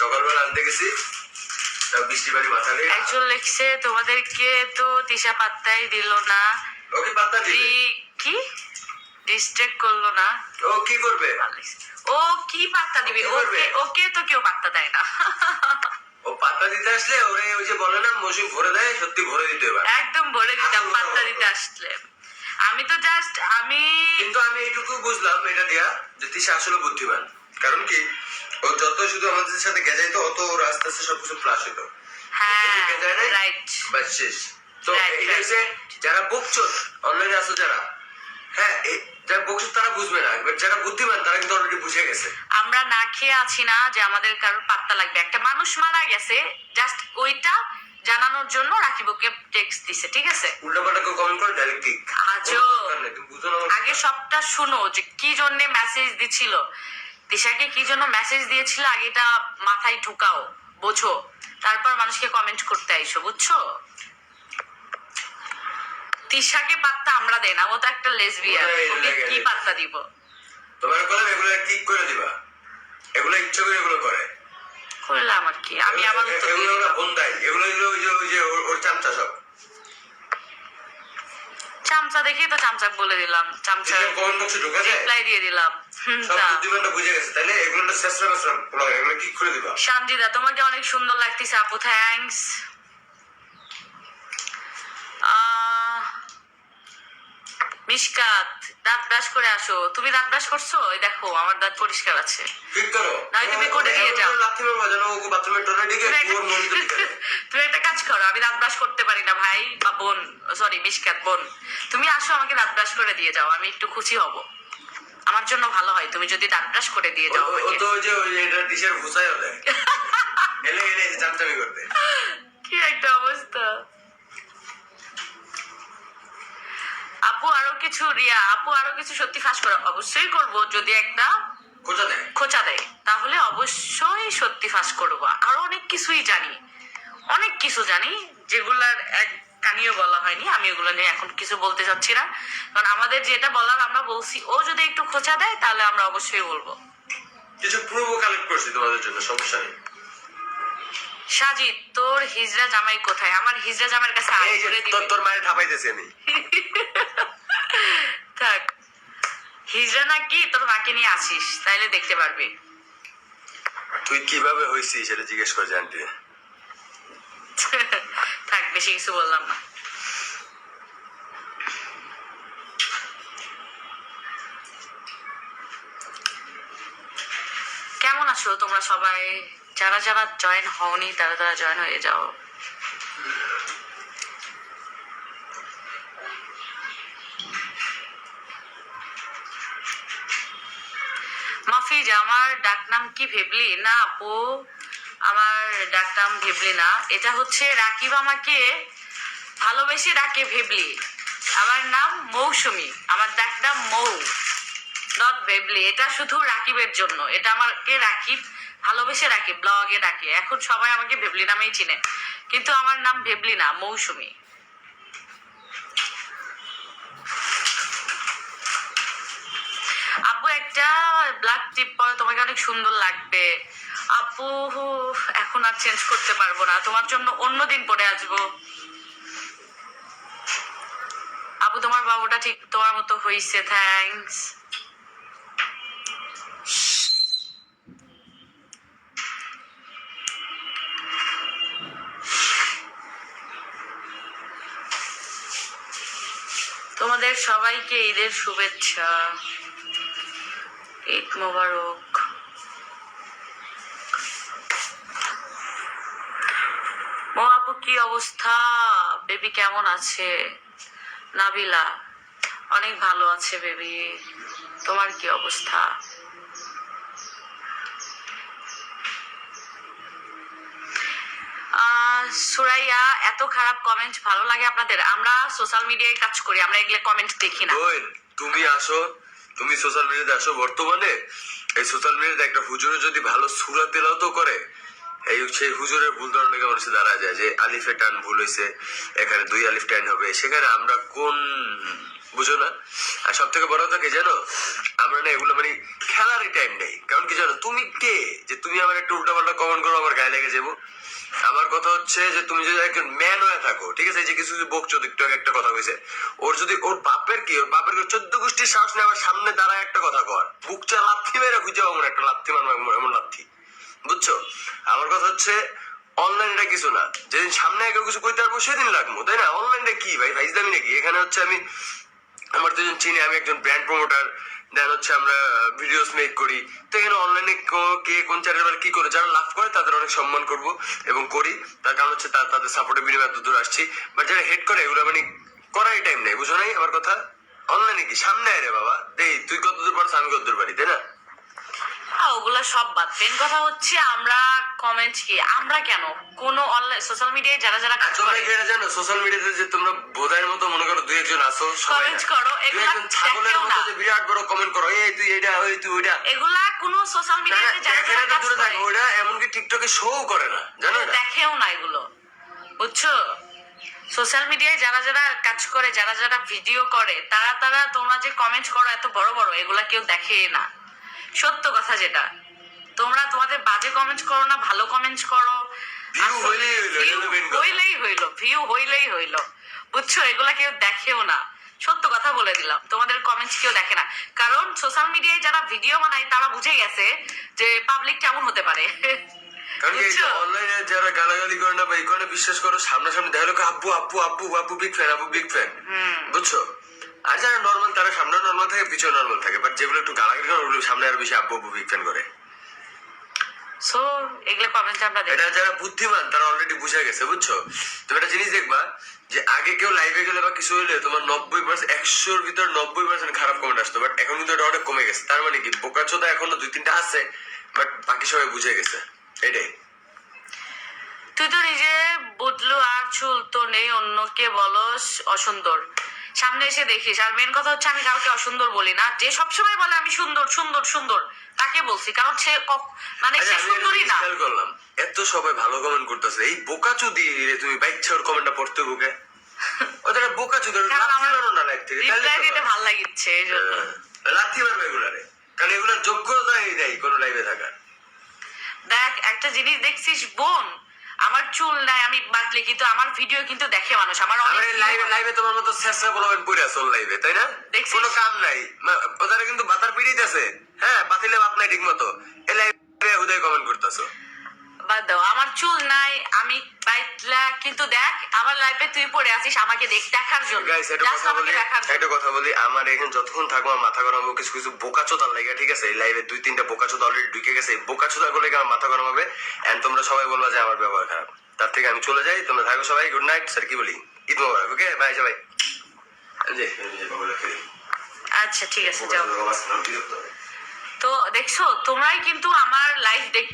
সকালবেলা আনতে গেছি, তাও বৃষ্টি পানি মাথালে। একজন লিখছে তোমাদেরকে তো তিশা পাত্তাই দিল না, ওকে পাত্তা দিবে কি ডিস্ট্রাক্ট করলো না। ও কি করবে? ও কি পাত্তা দিবে? ওকে ওকে তো কেউ পাত্তা দেয় না। ও পাত্তা দিতে আসলে ওরে ওই যে বলে না মৌসুম ভরে দেয়, সত্যি ভরে দিতে হবে, একদম ভরে দিতাম পাত্তা দিতে আসলে। আমি তো জাস্ট কিন্তু আমি এইটুকু বুঝলাম এটা দিয়া যে তিশা আসলে বুদ্ধিমান। কারণ কি ও যত শুধু আমাদের সাথে গেজাইতো অত ওর আস্তে আস্তে সবকিছু ফ্লাশ হতো। হ্যাঁ রাইট বাস শেষ। তো এটা হচ্ছে যারা বুকচোদ অনলাইনে আসো যারা, হ্যাঁ যারা বুকচোদ তারা বুঝবে না, এবার যারা বুদ্ধিমান তারা কিন্তু অলরেডি বুঝে গেছে। আমরা না খেয়ে আছি না যে আমাদের কারোর পাত্তা লাগবে। একটা মানুষ মারা গেছে জাস্ট ওইটা জানানোর জন্য রাকিবকে টেক্সট দিছে, ঠিক আছে? উল্টাপাল্টা কেউ কমেন্ট করে ডাইরেক্ট ঠিক আজও আগে সবটা শুনো যে কি জন্য মেসেজ দিছিল, দিশাকে কি জন্য মেসেজ দিয়েছিল আগেটা মাথায় ঢুকাও, বোঝো, তারপর মানুষকে কমেন্ট করতে আইসো, বুঝছো? তিশাকে পাত্তা আমরা দেই না, ও তো একটা লেসবিয়ান, ওকে কি পাত্তা দিব? তোমার কলম এগুলো ঠিক করে দিবা, এগুলো ইচ্ছা করে এগুলো করে করলাম আর কি, আমি আমার উত্তর দিয়ে দিলাম। এগুলো ওই যে ওর চামচা সব চামচা দেখি তো চামচা বলে দিলাম, চামচা কমেন্ট বক্সে ঢোকা যায়, রিপ্লাই দিয়ে দিলাম। সব বুদ্ধিমানটা বুঝে গেছে, তাইলে এগুলো শেষরা শেষরা এগুলো ঠিক করে দিবা। শান্তিদা তোমাকে অনেক সুন্দর লাগতেছে আপু, থ্যাঙ্কস। মিশকাত দাঁত ব্রাশ করে আসো। তুমি দাঁত ব্রাশ করছো? এই দেখো আমার দাঁত পরিষ্কার আছে। ঠিক করো, না তুমি করে দিয়ে যাও। তুমি একটা কাজ করো, আমি দাঁত ব্রাশ করতে পারি না ভাই বা বোন, সরি মিশকাত বোন, তুমি আসো আমাকে দাঁত ব্রাশ করে দিয়ে যাও, আমি একটু খুশি হব। আমার জন্য ভালো হয় তুমি যদি দাঁত ব্রাশ করে দিয়ে যাও। ও তো ওই যে এটা ডিশের ভুসাইও দেয়, এলে এলে চামচামি করতে। কি একটা অবস্থা। আপু আরো কিছু, রিয়া আপু আরো কিছু সত্যি ফাঁস করো। অবশ্যই করব, যদি একটা খোঁচা দেয় তাহলে অবশ্যই সত্যি ফাঁস করবো। আরো অনেক কিছুই জানি, অনেক কিছু জানি যেগুলার এক কানিও বলা হয়নি। আমি ওগুলো নিয়ে এখন কিছু বলতে চাচ্ছি না, কারণ আমাদের যেটা বলার আমরা বলছি। ও যদি একটু খোঁচা দেয় তাহলে আমরা অবশ্যই বলবো। কিছু প্রুফও কালেক্ট করছি তোমাদের জন্য, সমস্যা নেই। সাজিদ তোর হিজড়া জামাই কোথায়? আমার হিজড়া জামাইয়ের কাছে আয় করে দিবি। তোর মায়ের ঠাপাইতেছি আমি। থাক, হিজড়া নাকি তোর মাকে নিয়ে আসিস, তাইলে দেখতে পারবি। তুই কিভাবে হইছিস সেটা জিজ্ঞেস করে জানতে। থাক, বেশি কিছু বললাম না। কেমন আছো তোমরা সবাই? যারা যারা জয়েন হওনি তারা তারা জয়েন হয়ে যাও। মাফিজ আমার ডাকনাম কি ভেবলি? না আপু, আমার ডাকনাম ভেবলি না। এটা হচ্ছে রাকিব আমাকে ভালোবেসে ডাকে ভেবলি। আমার নাম মৌসুমী, আমার ডাকনাম মৌ, নট ভেবলি। এটা শুধু রাকিবের জন্য, এটা আমাকে রাকিব ভালোবেসে রাকিব ব্লগে ডাকে। এখন সবাই আমাকে ভেবলি নামেই চিনে, কিন্তু আমার নাম ভেবলি না, মৌসুমী। আপু একটা ব্ল্যাক টিপ পরে তোমাকে অনেক সুন্দর লাগবে। আপু এখন আর চেঞ্জ করতে পারবো না, তোমার জন্য অন্য দিন পরে আসবো। আপু তোমার বাবুটা ঠিক তোমার মতো হয়েছে, থ্যাঙ্কস। তোমাদের সবাইকে ঈদের শুভেচ্ছা, ঈদ মোবারক। মো আপু কি অবস্থা? বেবি কেমন আছে? নাবিলা অনেক ভালো আছে বেবি, তোমার কি অবস্থা? সুরাইয়া এত খারাপ কমেন্ট ভালো লাগে আপনাদের? আমরা সোশ্যাল মিডিয়ায় কাজ করি, আমরা এগুলো কমেন্ট দেখি না। তুমি আসো, তুমি সোশ্যাল মিডিয়াতে আসো। বর্তমানে এই সোশ্যাল মিডিয়াতে একটা হুজুরে যদি ভালো সূরা তেলাওয়াত করে, এই সেই হুজুরের ভুল ধরনের মানুষে দাঁড়া যায় যে আলিফে টান ভুল হয়েছে, এখানে 2 আলিফ টান হবে, সেখানে আমরা কোন বুঝো না। আর সব থেকে বড় কথা কি জানো, আমরা না এগুলো মানে খেলারই টাইম নেই। কারণ কি জানো, তুমি কে যে তুমি আমার একটা উল্টাপাল্টা কমেন্ট করো, লেগে যাবো। আমার কথা হচ্ছে যে তুমি যদি একজন ম্যান হয়ে থাকো, ঠিক আছে, এই যে কিছু বকছো, একটু আগে একটা কথা কইছে, ওর যদি ওর বাপের 14 গোষ্ঠীর সাহস নেই আমার সামনে দাঁড়ায় একটা কথা কর, বুকটা লাথি মেরে খুঁজে পাবো একটা লাথি মারবো, এমন লাথি, বুঝছো? আমার কথা হচ্ছে অনলাইন এটা কিছু না, যেদিন সামনে কেউ কিছু কইতে পারবো সেদিন লাগবো, তাই না? অনলাইনটা কি ভাই, ফাইজলামি নাকি? এখানে হচ্ছে আমি আমার দুজন চিনি, আমি একজন ব্র্যান্ড প্রমোটার, দেন হচ্ছে আমরা ভিডিওস মেক করি, তো এখানে অনলাইনে কে কোন চ্যানেল কি করে, যারা লাভ করে তাদের অনেক সম্মান করব এবং করি, তার কারণ হচ্ছে তাদের সাপোর্টের বিনিময়ে এত দূর আসছি। বাট যারা হেড করে এগুলো মানে করারই টাইম নেই, বুঝো নাই আমার কথা? অনলাইনে কি সামনে আয় রে বাবা, দেই তুই কত দূর পারছ আমি কত দূর পারি, তাই না? ওগুলা সব বাদ, মেন কথা হচ্ছে আমরা কমেন্ট কি, আমরা কেন কোনো অনলাইন সোশ্যাল মিডিয়ায় যারা যারা কাজ তোমরা করে কি এটা জানো সোশ্যাল মিডিয়াতে যে তোমরা বোধায়ের মতো মনে করো দুই একজন আসো, সবাই কমেন্ট করো, দুই এগুলা একজন ছাগলের দেখেও মতো না, যে বিরাট বড় কমেন্ট করো, এই তুই এটা, ওই তুই ওইটা, এগুলা কোনো সোশ্যাল মিডিয়াতে যারা যারা কাজ করে ওটা এমনকি টিকটকে শো করে না, জানো না? দেখেও না এগুলো, বুঝছো? সোশ্যাল মিডিয়ায় যারা যারা কাজ করে, যারা যারা ভিডিও করে, তারা তারা তোমরা যে কমেন্ট করো এত বড় বড়, এগুলা কেউ দেখে না। সত্য কথা যেটা, তোমরা তোমাদের বাজে কমেন্ট করো না, ভালো কমেন্ট করো, ভিউ হইলেই হইলো, এটা হলো main কথা। হইলেই হইলো, ভিউ হইলেই হইলো, বুঝছো? এগুলা কেউ দেখেও না, সত্য কথা বলে দিলাম, তোমাদের কমেন্টস কেউ দেখে না, কারণ সোশ্যাল মিডিয়ায় যারা ভিডিও বানায় তারা বুঝে গেছে যে পাবলিক কেমন হতে পারে। কারণ কি বুঝছো? অনলাইনে যারা গালাগালি করে না বা এই করে বিশ্বাস করো, সামনাসামনি দেখা লোক আব্বু আব্বু আব্বু আব্বু বিগ ফ্যান, আব্বু বিগ ফ্যান, বুঝছো? আর যারা নর্মাল তারা সামনে নর্মাল থাকে, পিছনে নর্মাল থাকে, বাট যেগুলো একটু গালাগালি করে ওগুলো সামনে আর বেশি আব্বু আব্বু বিগ ফ্যান করে। সো এগুলো কমেন্ট আমরা দেখি। এটা যারা বুদ্ধিমান তারা অলরেডি বুঝে গেছে, বুঝছো? তুমি একটা জিনিস দেখবা যে আগে কেউ লাইভে গেলে বা কিছু হইলে তোমার 90%, 100-র ভিতর 90% খারাপ কমেন্ট আসতো, বাট এখন কিন্তু এটা অনেক কমে গেছে। তার মানে কি বোকাচোদা এখনো 2-3টা আছে, বাট বাকি সবাই বুঝে গেছে, এটাই। তুই তো নিজে বুঝলু আর চুল তো নেই, অন্যকে বলস অসুন্দর, সামনে এসে দেখিস। আর মেন কথা হচ্ছে আমি কাউকে অসুন্দর বলি না, যে সবসময় বলে আমি সুন্দর সুন্দর সুন্দর তাকে বলছি, কারণ সে মানে আচ্ছা, সে আমি সুন্দরই না। খেয়াল করলাম এত সবাই ভালো কমেন্ট করতেছে, এই বোকাচোদি রে তুমি বাইচ্ছা ওর কমেন্টটা পড়তে বুকে ওদের বোকাচোদি কারণ আমার মারো না লাইভ থেকে, রিপ্লাই দিতে ভালো লাগিচ্ছে এই জন্য। লাথি মারবে এগুলারে, কারণ এগুলার যোগ্যতা নেই কোনো লাইভে থাকার। দেখ একটা জিনিস দেখছিস বোন, আমার চুল নাই আমি বাঁচলে কিন্তু আমার ভিডিও কিন্তু দেখে মানুষ, আমার অনেক view লাইভে হয়। লাইভে তোমার মতো শেষরা বলবেন পড়ে আসো লাইভে, তাই না? দেখছিস? কোনো কাম নাই, ওদের কিন্তু বাতার পিড়িতেছে, হ্যাঁ পাতিলে বাপ নাই ঠিক মতো, এই লাইভে হুদাই কমেন্ট করতেছো। বাদ দাও, আমার চুল নাই আমি বাইতলা, কিন্তু দেখ আমার লাইফে তুই পড়ে আছিস আমাকে দেখার জন্য, গাইস একটা Just কথা আমাকে বলি, দেখার জন্য। একটা কথা বলি, আমার এখানে যতক্ষণ থাকবো আমার মাথা গরম হবে কিছু কিছু বোকাচোদার লাগে, ঠিক আছে? এই লাইভে 2-3টা বোকাচোদা অলরেডি ঢুকে গেছে, এই বোকাচোদা গুলো আমার মাথা গরম হবে, এন্ড তোমরা সবাই বলবা যে আমার ব্যবহার খারাপ। তার থেকে আমি চলে যাই, তোমরা থাকো সবাই, গুড নাইট। স্যার কি বলি, ঈদ মোবারক, ওকে বাই সবাই। আচ্ছা ঠিক আছে যাও। তো দেখছো তোমরাই কিন্তু আমার লাইফ দেখতে